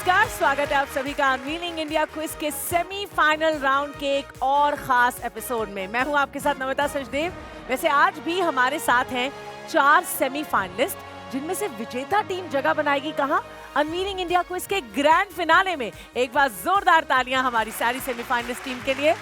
नमस्कार, स्वागत है आप सभी का अनवीलिंग इंडिया क्विज के सेमीफाइनल राउंड के एक और खास एपिसोड में। मैं हूं आपके साथ नमिता सचदेव। वैसे आज भी हमारे साथ हैं 4 सेमीफाइनलिस्ट, जिनमें से विजेता टीम जगह बनाएगी कहां? अनवीलिंग इंडिया क्विज के ग्रैंड फिनाले में। एक बार जोरदार तालियां हमारी सारी सेमीफाइनलिस्ट टीम के लिए।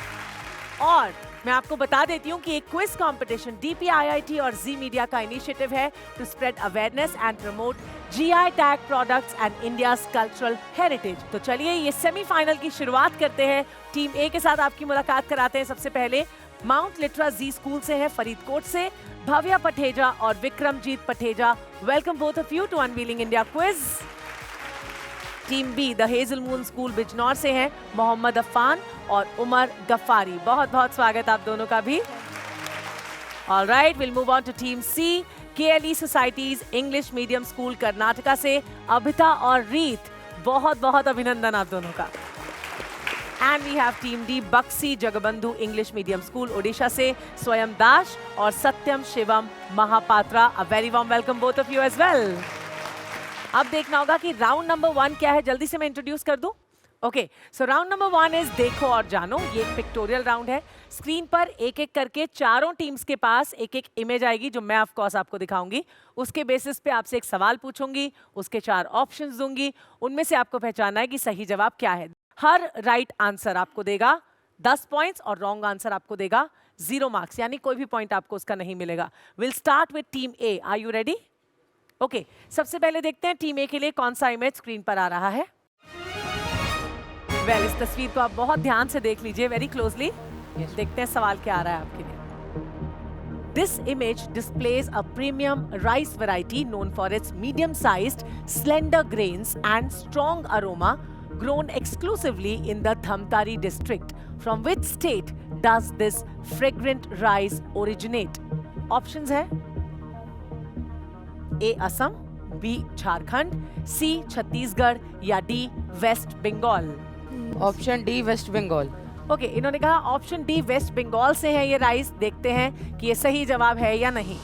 और मैं आपको बता देती हूं कि एक क्विज कंपटीशन DPIIT और जी मीडिया का इनिशिएटिव है to spread awareness and promote GI tag products and India's cultural heritage. तो चलिए ये सेमीफाइनल की शुरुआत करते हैं। टीम ए के साथ आपकी मुलाकात कराते हैं। सबसे पहले माउंट लिटरा जी स्कूल से है, फरीदकोट से भव्या पठेजा और Vikramjeet Patheja. Welcome both of you to unveiling India quiz. Team B the Hazel Moon School Bijnor से हैं मोहम्मद अफान और उमर गफ्फारी। बहुत बहुत स्वागत आप दोनों का भी। Alright, will move on to team C KLE societies English medium school Karnataka से अभिता और रीत। बहुत बहुत अभिनंदन आप दोनों का। And we have team D Buxi Jagabandhu English medium school Odisha से स्वयं दास और Satyam Shivam Mahapatra. A very warm welcome both of you as well. अब देखना होगा कि राउंड नंबर 1 क्या है। जल्दी से मैं इंट्रोड्यूस कर दूं। Okay, so round number 1 is देखो और जानो। ये एक पिक्टोरियल राउंड है। स्क्रीन पर एक एक करके चारों टीम्स के पास एक एक इमेज आएगी, जो मैं ऑफ कोर्स आपको दिखाऊंगी। उसके बेसिस पे आपसे एक सवाल पूछूंगी, उसके 4 ऑप्शंस दूंगी, उनमें से आपको पहचानना है कि सही जवाब क्या है। हर राइट आंसर आपको देगा 10 पॉइंट्स और रॉन्ग आंसर आपको देगा 0 मार्क्स, यानी कोई भी पॉइंट आपको उसका नहीं मिलेगा। Will start with team A. Are you ready? Okay, सबसे पहले देखते हैं टीम ए के लिए कौन सा इमेज स्क्रीन पर आ रहा है। वेल, इस तस्वीर को आप बहुत ध्यान से देख लीजिए, वेरी क्लोजली। देखते हैं सवाल क्या आ रहा है आपके लिए। This image displays a premium rice variety known for its medium-sized, slender grains and strong aroma, grown exclusively in the Dhamtari district. From which state does this fragrant rice originate? Options है A. Assam, B. Jharkhand, C. Chhattisgarh या D. West Bengal. Option D West Bengal. Okay, इन्होंने कहा option D West Bengal से है ये rice. देखते हैं कि ये सही जवाब है या नहीं।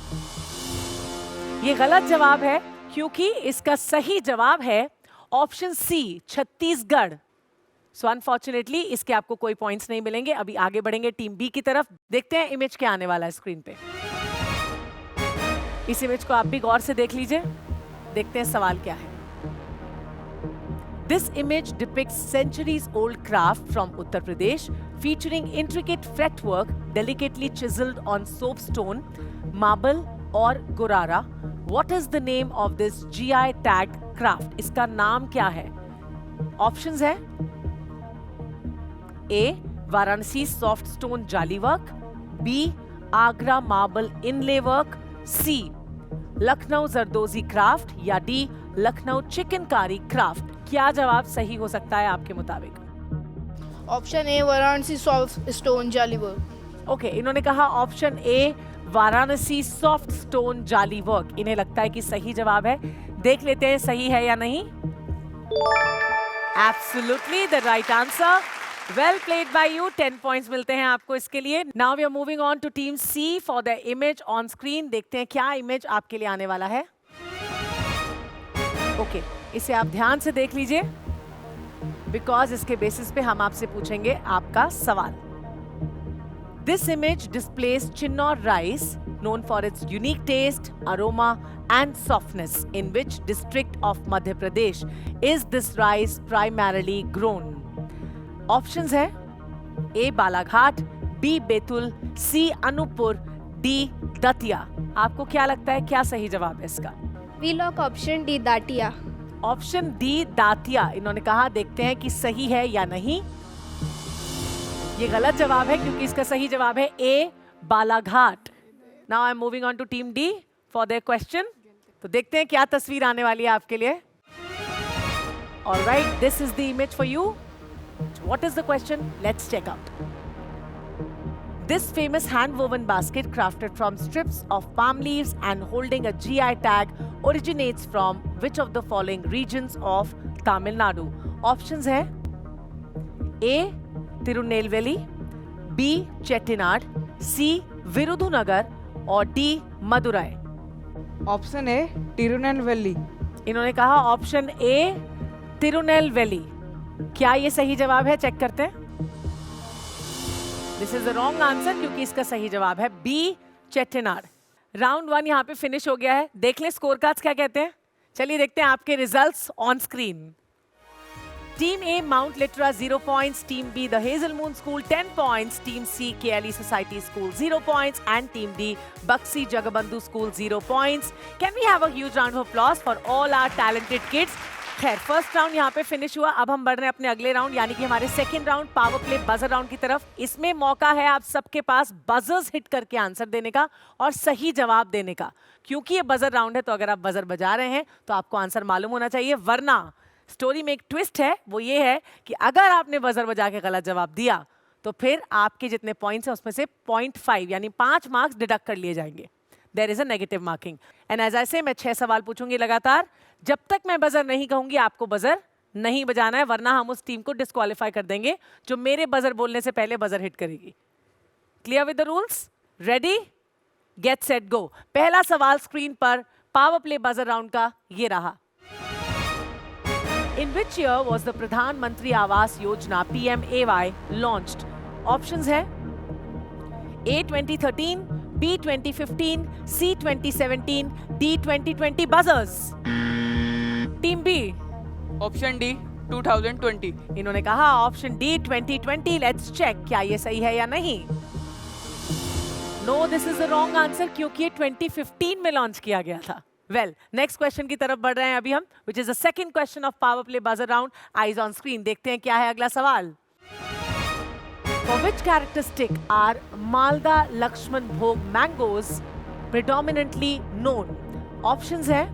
ये गलत जवाब है, क्योंकि इसका सही जवाब है option C Chhattisgarh. So unfortunately इसके आपको कोई पॉइंट्स नहीं मिलेंगे। अभी आगे बढ़ेंगे टीम बी की तरफ। देखते हैं इमेज क्या आने वाला है स्क्रीन पे। इस इमेज को आप भी गौर से देख लीजिए। देखते हैं सवाल क्या है। This image depicts centuries-old craft from Uttar Pradesh, featuring intricate fretwork delicately chiseled on soapstone, marble और gorara. What is the name of this GI tagged craft? इसका नाम क्या है? Options है A. Varanasi soft stone jali work, B. Agra marble inlay work, C. Lucknow zardozi craft या D. Lucknow chikankari craft. क्या जवाब सही हो सकता है आपके मुताबिक? Option A Varanasi soft stone jali work. Okay, इन्होंने कहा option A Varanasi soft stone jali work. इन्हें लगता है कि सही जवाब है। देख लेते हैं सही है या नहीं। Absolutely the right answer. Well played by you. 10 points मिलते हैं आपको इसके लिए। Now we are moving on to team C for the image on screen. देखते हैं क्या इमेज आपके लिए आने वाला है। ओके, इसे आप ध्यान से देख लीजिए, बिकॉज इसके बेसिस पे हम आपसे पूछेंगे आपका सवाल। This image displays Chinnor rice known for its unique taste, aroma and softness. In which district of Madhya Pradesh is this rice primarily grown? Options है A. Balaghat, B. Betul, C. Anuppur, D. Datia. आपको क्या लगता है क्या सही जवाब है इसका? We lock option D Datia. Option D Datia इन्होंने कहा। देखते हैं कि सही है या नहीं। ये गलत जवाब है, क्योंकि इसका सही जवाब है A Balaghat. Now I am moving on to team D for their question. तो देखते हैं क्या तस्वीर आने वाली है आपके लिए। Alright, this is the image for you. What is the question? Let's check out. This famous hand-woven basket crafted from strips of palm leaves and holding a GI tag originates from which of the following regions of Tamil Nadu? Options है A. Tirunelveli, B. Chettinad, C. Virudhunagar और D. Madurai। Option A Tirunelveli. इन्होंने कहा option ए तिरुनेलवेली। क्या ये सही जवाब है? Check करते हैं। This is the wrong answer क्योंकि इसका सही जवाब है बी, चेट्टिनाड। राउंड 1 यहाँ पे फिनिश हो गया है। देख लें स्कोर कार्ड्स क्या कहते हैं। चलिए देखते हैं आपके results on screen. Team A, Mount Litra 0 points. Team B, the Hazel Moon School 10 points. Team C, KLE Society School 0 points. And Team D, Baxi Jagabandhu School 0 points. Can we have a huge round of applause for all our talented kids? खैर first round यहाँ पे finish हुआ। अब हम बढ़ रहे हैं अपने अगले राउंड यानी कि हमारे second round power play buzzer round की तरफ। इसमें मौका है आप सबके पास बजर्स हिट करके आंसर देने का और सही जवाब देने का। क्योंकि ये बजर राउंड है तो अगर आप बजर बजा रहे हैं तो आपको आंसर मालूम होना चाहिए, वरना स्टोरी में एक ट्विस्ट है, वो ये है कि अगर आपने बजर बजा के गलत जवाब दिया तो फिर आपके जितने पॉइंट्स हैं उसमें से 0.5 यानी 5 मार्क्स डिडक्ट कर लिए जाएंगे। There is a negative marking. And as I say मैं 6 सवाल पूछूंगी लगातार। जब तक मैं बजर नहीं कहूंगी आपको बजर नहीं बजाना है, वरना हम उस टीम को डिस्क्वालीफाई कर देंगे जो मेरे बजर बोलने से पहले बजर हिट करेगी। Clear with the rules? Ready, get set go. पहला सवाल स्क्रीन पर पावर प्ले बजर राउंड का ये रहा। In which year was the Pradhan Mantri Awas Yojana PMAY launched? Options है A 2013, B 2015, C 2017, D 2020. Buzzers. Team B. Option D 2020। इन्होंने कहा option D 2020। Let's check क्या ये सही है या नहीं। No, this is the wrong answer क्योंकि ये 2015 में लॉन्च किया गया था। वेल, नेक्स्ट क्वेश्चन की तरफ बढ़ रहे हैं अभी हम, which is the second question of power play buzzer round. Eyes on screen, देखते हैं क्या है अगला सवाल। For which characteristic are Malda Lakshman Bhog mangoes predominantly known? Options है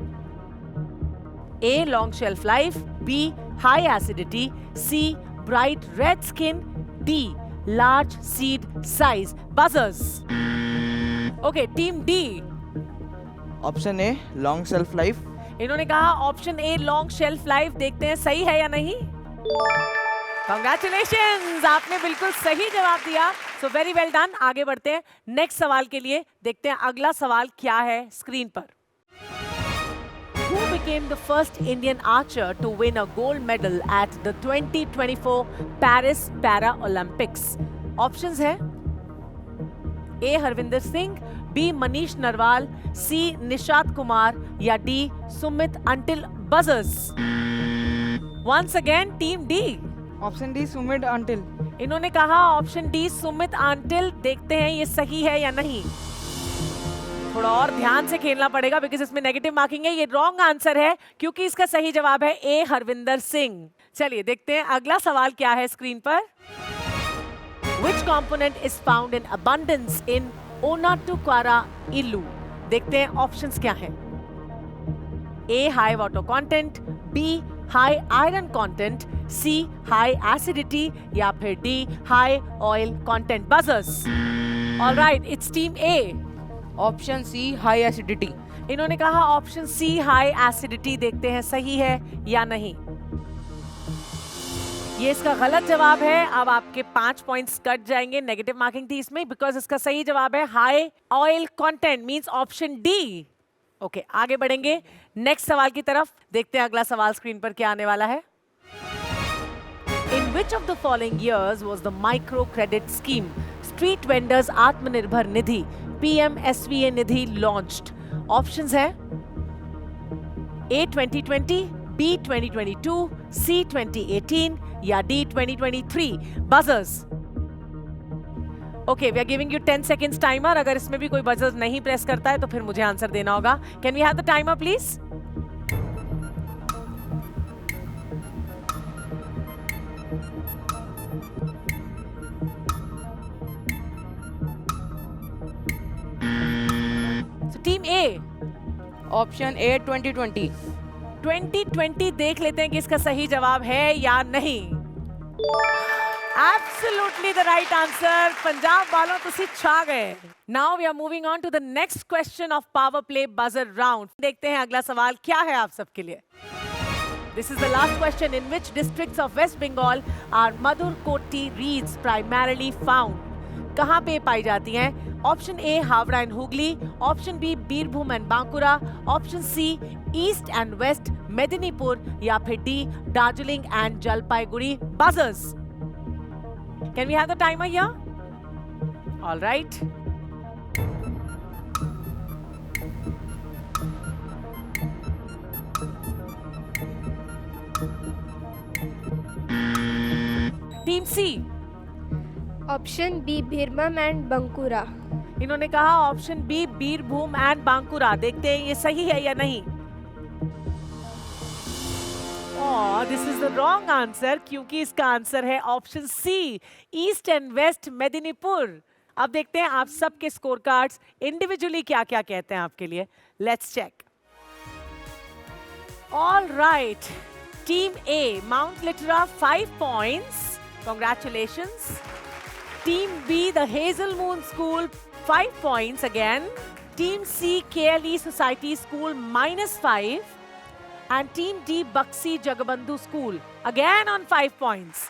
A, long shelf life, B, high acidity, C, bright red skin, D, large seed size. Buzzers. Okay, team D. Option A long shelf life. इन्होंने कहा option A long shelf life. देखते हैं सही है या नहीं। Congratulations, आपने बिल्कुल सही जवाब दिया। So very well done. आगे बढ़ते हैं नेक्स्ट सवाल के लिए। देखते हैं अगला सवाल क्या है स्क्रीन पर। Who became the first Indian archer to win a gold medal at the 2024 Paris Para Olympics? Options है A, Harvinder Singh, B, Manish Narwal, C, Nishat Kumar या D, Sumit until. Buzzers. Once again, team D. Option D Sumit until. इन्होंने कहा option D Sumit until. देखते हैं ये सही है या नहीं। थोड़ा और ध्यान से खेलना पड़ेगा बिकॉज इसमें नेगेटिव मार्किंग है। ये रॉन्ग आंसर है क्योंकि इसका सही जवाब है ए, हरविंदर सिंह। चलिए देखते हैं अगला सवाल क्या है स्क्रीन पर। Which component is found in abundance in Onatuquara Illu? देखते हैं ऑप्शंस क्या हैं। A, high water content, B, high iron content, C, high acidity या फिर D, high oil content. Buzzers. All right, it's team A. Option C high acidity. इन्होंने कहा option C high acidity. देखते हैं सही है या नहीं। ये इसका गलत जवाब है। अब आपके 5 पॉइंट्स कट जाएंगे। नेगेटिव मार्किंग थी इसमें बिकॉज इसका सही जवाब है high oil content, means option D. Okay, आगे बढ़ेंगे नेक्स्ट सवाल की तरफ। देखते हैं अगला सवाल स्क्रीन पर क्या आने वाला है। In which of the following years was the micro credit scheme Street Vendors Atmanirbhar Nidhi PMSVA Nidhi launched? Options है A 2020, B 2022, C 2018 या D 2023. Buzzers. Okay, we are giving you 10 seconds timer. अगर इसमें भी कोई buzzer नहीं press करता है तो फिर मुझे आंसर देना होगा। Can we have the timer please? So team A. Option A 2020। 2020 देख लेते हैं कि इसका सही जवाब है या नहीं। Absolutely the right answer. Punjab वालों तुसी छा गए। Now we are moving on to the next question of power play buzzer round. देखते हैं अगला सवाल क्या है आप सबके लिए। This is the last question. In which districts of West Bengal are Madhur Koti reeds primarily found? कहाँ पे पाई जाती हैं? Option A Howrah and Hooghly, option B Birbhum and Bankura, option C East and West Medinipur, या फिर D Darjeeling and Jalpaiguri. Buzzers, can we have the timer here? All right, team C. Option B Birbhum and Bankura. इन्होंने कहा option B Birbhum and Bankura. देखते हैं ये सही है या नहीं। This is the wrong answer, क्योंकि इसका आंसर है option C East and West Medinipur. अब देखते हैं आप सबके स्कोर कार्ड्स इंडिविजुअली क्या क्या कहते हैं आपके लिए। Let's check. All right, team A Mount Litera 5 points, congratulations. Team B, the Hazel Moon School, 5 points again. Team C, KLE Society School, -5. And Team D, Buxi Jagabandhu School, again on 5 points.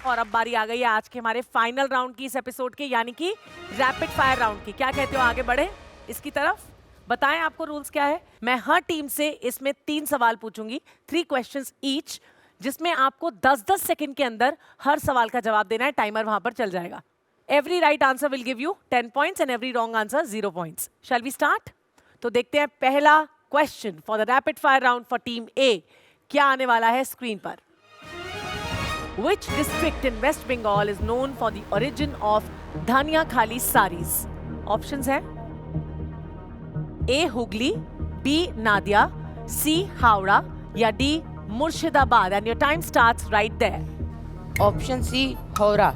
और अब बारी आ गई है आज के हमारे final round की, इस एपिसोड के, यानी कि रैपिड फायर राउंड की। क्या कहते हो, आगे बढ़े इसकी तरफ? बताएं आपको रूल्स क्या है। मैं हर टीम से इसमें 3 सवाल पूछूंगी, 3 questions each, जिसमें आपको 10-10 सेकंड के अंदर हर सवाल का जवाब देना है। टाइमर वहां पर चल जाएगा। Every right answer will give you 10 points and every wrong answer 0 points. Shall we start? तो देखते हैं पहला question for the rapid fire round for team A क्या आने वाला है स्क्रीन पर। Which district in West Bengal is known for the origin of Dhania Khali sarees? Options हैं A Hooghly, B Nadia, C Howrah या D Murshidabad, and your time starts right there. Option C Howrah.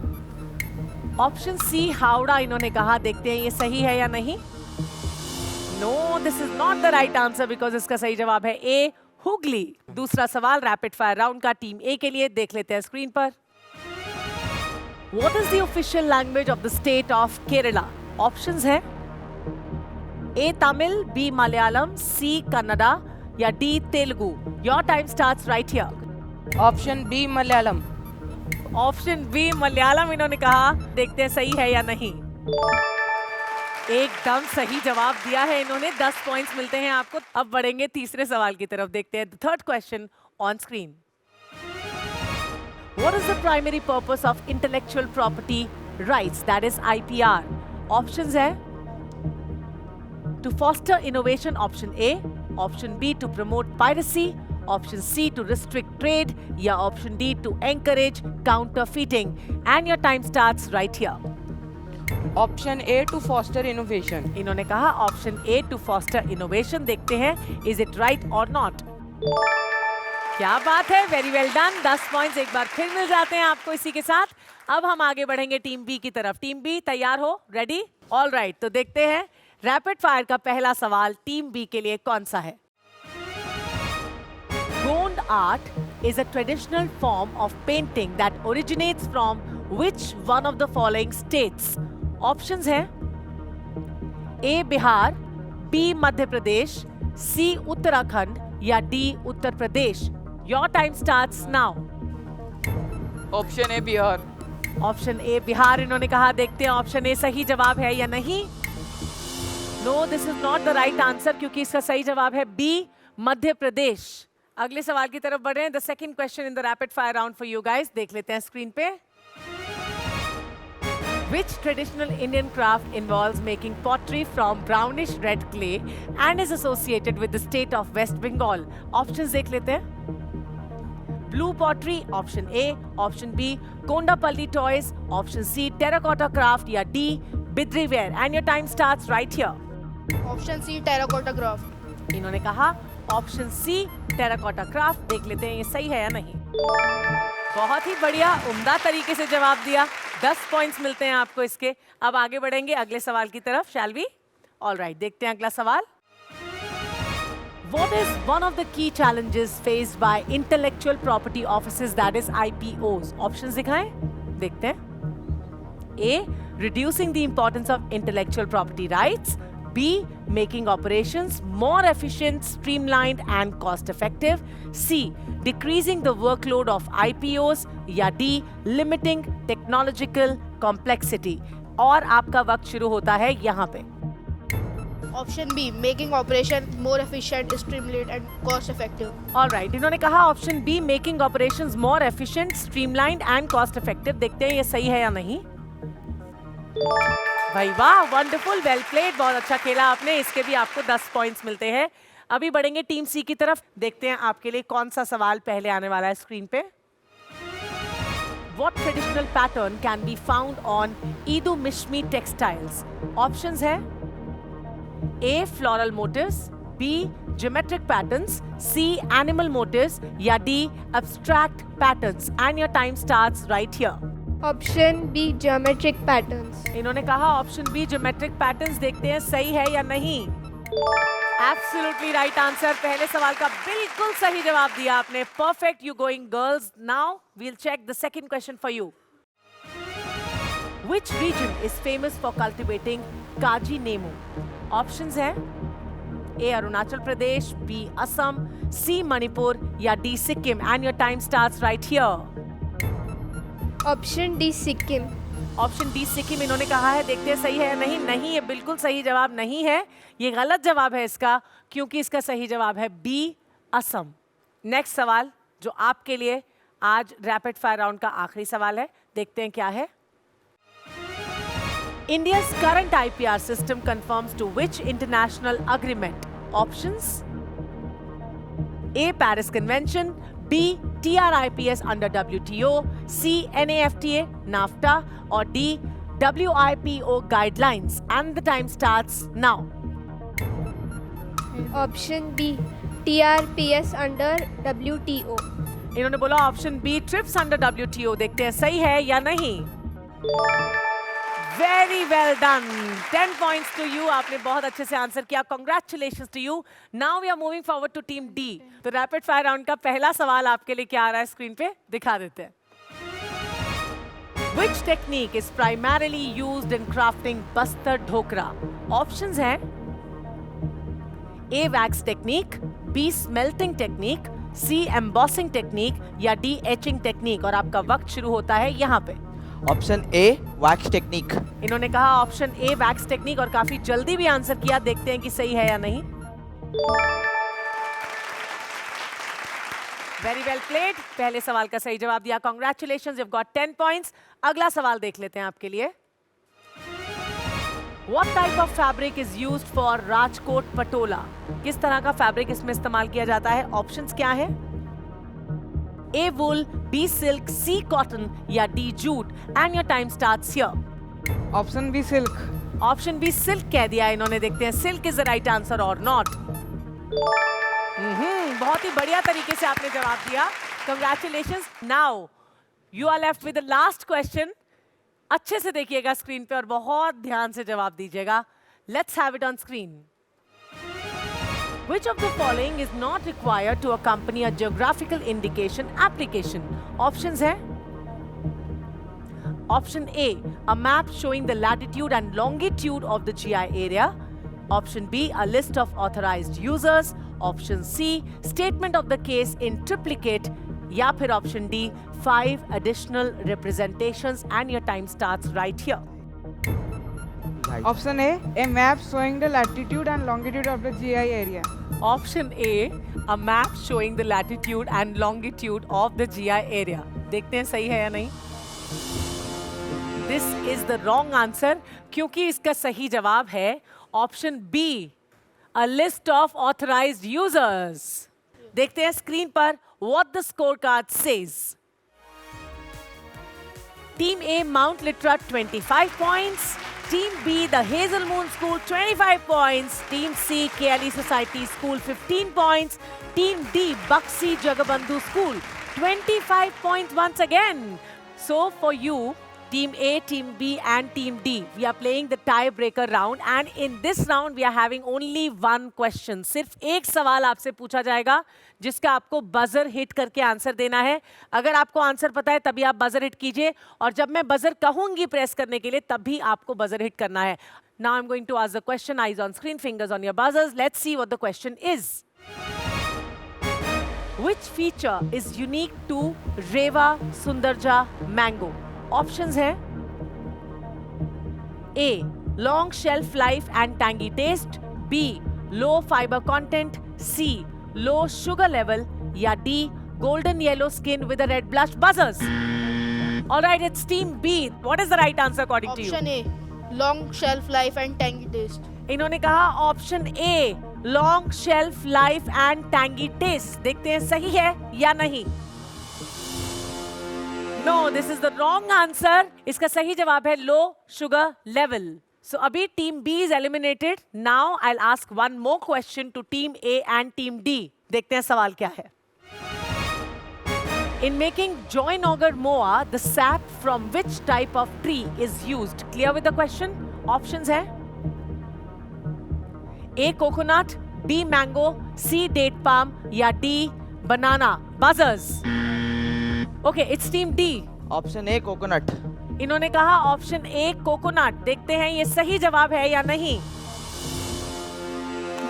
Option C Howrah इन्होंने कहा। देखते हैं ये सही है या नहीं। No, this is not the right answer because इसका सही जवाब है ए हुगली। दूसरा सवाल रैपिड फायर राउंड का टीम ए के लिए, देख लेते हैं स्क्रीन पर। What is the official language of the state of Kerala? Options हैं A Tamil, B Malayalam, C Kannada या D Telugu. Your time starts right here. Option B Malayalam. Option B Malayalam इन्होंने कहा। देखते हैं सही है या नहीं। एकदम सही जवाब दिया है इन्होंने। 10 पॉइंट्स मिलते हैं आपको। अब बढ़ेंगे तीसरे सवाल की तरफ। देखते हैं third question on screen. What is the primary purpose of intellectual property rights, that is IPR? Options है to foster innovation, option A, option B to promote piracy, option C to restrict trade या option D to encourage counterfeiting. And your time starts right here. Option A to foster innovation. इन्होंने कहा option A to foster innovation. देखते हैं is it right और not. क्या बात है, very well done. 10 points एक बार फिर मिल जाते हैं आपको इसी के साथ। अब हम आगे बढ़ेंगे टीम बी की तरफ। टीम बी तैयार हो? रेडी? ऑल राइट, तो देखते हैं रैपिड फायर का पहला सवाल टीम बी के लिए कौन सा है। Gond art is a traditional form of painting that originates from which one of the following states? Options हैं A Bihar, B Madhya Pradesh, C Uttarakhand या D Uttar Pradesh. Your time starts now. Option A Bihar. Option A Bihar इन्होंने कहा। देखते हैं ऑप्शन ए सही जवाब है या नहीं। No, this is not the right answer, क्योंकि इसका सही जवाब है बी मध्य प्रदेश। अगले सवाल की तरफ बढ़े। The second question in the rapid fire round for you guys. देख लेते हैं स्क्रीन पे। Which traditional Indian craft involves making pottery from brownish red clay and is associated with the state of West Bengal? Options देख लेते हैं। Blue pottery, option A, option B, Kondapalli toys, option C, terracotta craft या D, Bidri ware. And your time starts right here. Option C terracotta craft. इन्होंने कहा option C terracotta craft. देख लेते हैं ये सही है या नहीं। बहुत ही बढ़िया, उम्दा तरीके से जवाब दिया। 10 पॉइंट्स मिलते हैं आपको इसके। अब आगे बढ़ेंगे अगले सवाल की तरफ। Shall we? ऑल राइट, देखते हैं अगला सवाल। What is one of the key challenges faced by intellectual property offices, that is IPOs? Options दिखाएं, देखते हैं। A, reducing the importance of intellectual property rights. B, making operations more efficient, streamlined and cost effective. C, decreasing the workload of IPOs या D, limiting technological complexity. और आपका वक्त शुरू होता है यहाँ पे। Option B, making operation more efficient, streamlined and cost effective. Alright, इन्होंने कहा option be making operations more efficient, streamlined and cost effective. देखते हैं ये सही है या नहीं। भाई वाह, वंडरफुल, वेल प्लेड, बहुत अच्छा खेला आपने। इसके भी आपको 10 पॉइंट्स मिलते हैं। अभी बढ़ेंगे टीम सी की तरफ। देखते हैं आपके लिए कौन सा सवाल पहले आने वाला है स्क्रीन पे। What traditional pattern can be found on Idumishmi textiles? Options है A. Floral motifs, B. Geometric patterns, C. Animal motifs या D. Abstract patterns. And your time starts right here. Option B, geometric patterns. इन्होंने कहा option B geometric patterns. देखते हैं सही है या नहीं। Absolutely right answer. पहले सवाल का बिल्कुल सही जवाब दिया आपने। Perfect, you going girls. Now we'll check the second question for you. Which region is famous for cultivating Kaji Nemu? Options हैं A. Arunachal Pradesh, B. Assam, C. Manipur या D. Sikkim. And your time starts right here. Option D, Sikkim. Option D Sikkim इन्होंने कहा है। देखते हैं सही है या नहीं। नहीं, ये बिल्कुल सही जवाब नहीं है। ये गलत जवाब है इसका, क्योंकि इसका सही जवाब है बी. असम। नेक्स्ट सवाल जो आपके लिए आज रैपिड फायर राउंड का आखिरी सवाल है। देखते हैं क्या है। India's current IPR system conforms to which international agreement? Options A. Paris Convention, B. TRIPS under WTO, C. NAFTA, NAFTA or D. WIPO guidelines. And the time starts now. Option B, TRPS under WTO. इन्होंने बोला option B TRIPS under WTO। देखते हैं सही है या नहीं। Very well done, 10 points to you. आपने बहुत अच्छे से आंसर किया। Congratulations to you. Now we are moving forward to team D. तो रैपिड फायर राउंड का पहला सवाल आपके लिए क्या आ रहा है स्क्रीन पे, दिखा देते हैं। Which technique is primarily used in crafting Bastar Dhokra? Options हैं A. wax technique, B. smelting technique, C. embossing technique या D. etching technique। और आपका वक्त शुरू होता है यहाँ पे। Option A wax technique. इन्होंने कहा ऑप्शन ए वैक्स टेक्निक और काफी जल्दी भी आंसर किया। देखते हैं कि सही है या नहीं। Very well played. पहले सवाल का सही जवाब दिया। Congratulations, you have got 10 points. अगला सवाल देख लेते हैं आपके लिए। What type of fabric is used for Rajkot Patola? किस तरह का फैब्रिक इसमें इस्तेमाल किया जाता है? ऑप्शंस क्या है? A. wool, B. silk, C. cotton या D. jute। And your time starts here. Option B, silk. Option B silk कह दिया इन्होंने। देखते हैं silk is the right answer और नॉट। बहुत ही बढ़िया तरीके से आपने जवाब दिया। Congratulations. Now you are left with the last question. अच्छे से देखिएगा स्क्रीन पे और बहुत ध्यान से जवाब दीजिएगा। Let's have it on screen. Which of the following is not required to accompany a geographical indication application? Options है Option A, a map showing the latitude and longitude of the GI area. Option B, a list of authorized users. Option C, statement of the case in triplicate. या फिर option D, 5 additional representations. And your time starts right here. Option A map showing the latitude and longitude of the GI area. Option A, a map showing the latitude and longitude of the GI area. देखते हैं सही है या नहीं। This is the wrong answer, क्योंकि इसका सही जवाब है option B, a list of authorized users. देखते हैं स्क्रीन पर what the scorecard says. Team A, Mount Litra, 25 points. Team B, the Hazel Moon School, 25 points. Team C, KLE Society School, 15 points. Team D, Baxi Jagabandhu School, 25 points once again. So for you, Team A, Team B and Team D, we are playing the tiebreaker round, and in this round we are having only one question. सिर्फ एक सवाल आपसे पूछा जाएगा जिसका आपको buzzer hit करके answer देना है। अगर आपको आंसर पता है तभी आप बजर हिट कीजिए, और जब मैं बजर कहूंगी प्रेस करने के लिए तभी आपको बजर हिट करना है। Now I'm going to ask the question. Eyes on screen, fingers on your buzzers. Let's see what the question is. Which feature is unique to Rewa Sundarja mango? Options हैं A. Long shelf life and tangy taste. B. Low fiber content. C. Low sugar level. या D. Golden yellow skin with a red blush. Buzzers. All right, it's team B. What is the right answer according to you? Option A, long shelf life and tangy taste. इन्होंने कहा option A, long shelf life and tangy taste. देखते हैं सही है या नहीं। No, this is the wrong answer. इसका सही जवाब है लो शुगर लेवल। सो अभी team B is eliminated. Now I will ask one more question to team A and team D. देखते हैं सवाल क्या है। In making Joynogar Moa, the sap from which type of tree is used? Clear with the question? Options है A. Coconut, B. Mango, C. Date palm या D. Banana. Buzzers. Okay, it's team D. Option A coconut. इन्होंने कहा option ए coconut. देखते हैं ये सही जवाब है या नहीं।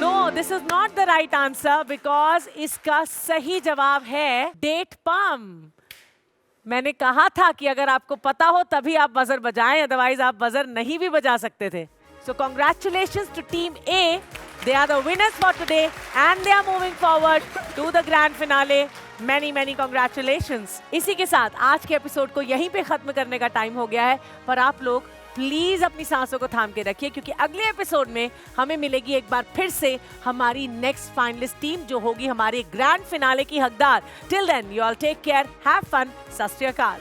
No, this is not the right answer because इसका सही जवाब है डेट पाम। मैंने कहा था कि अगर आपको पता हो तभी आप बजर बजाएं, अदरवाइज आप बजर नहीं भी बजा सकते थे। So congratulations to team A. They are the winners for today and they are moving forward to the grand finale. Many congratulations. इसी के साथ आज के एपिसोड को यहीं पे खत्म करने का टाइम हो गया है, पर आप लोग प्लीज अपनी सांसों को थाम के रखिए क्योंकि अगले एपिसोड में हमें मिलेगी एक बार फिर से हमारी नेक्स्ट फाइनलिस्ट टीम जो होगी हमारे ग्रैंड फिनाले की हकदार। Till then you all take care, have fun, Sat Sri अकाल।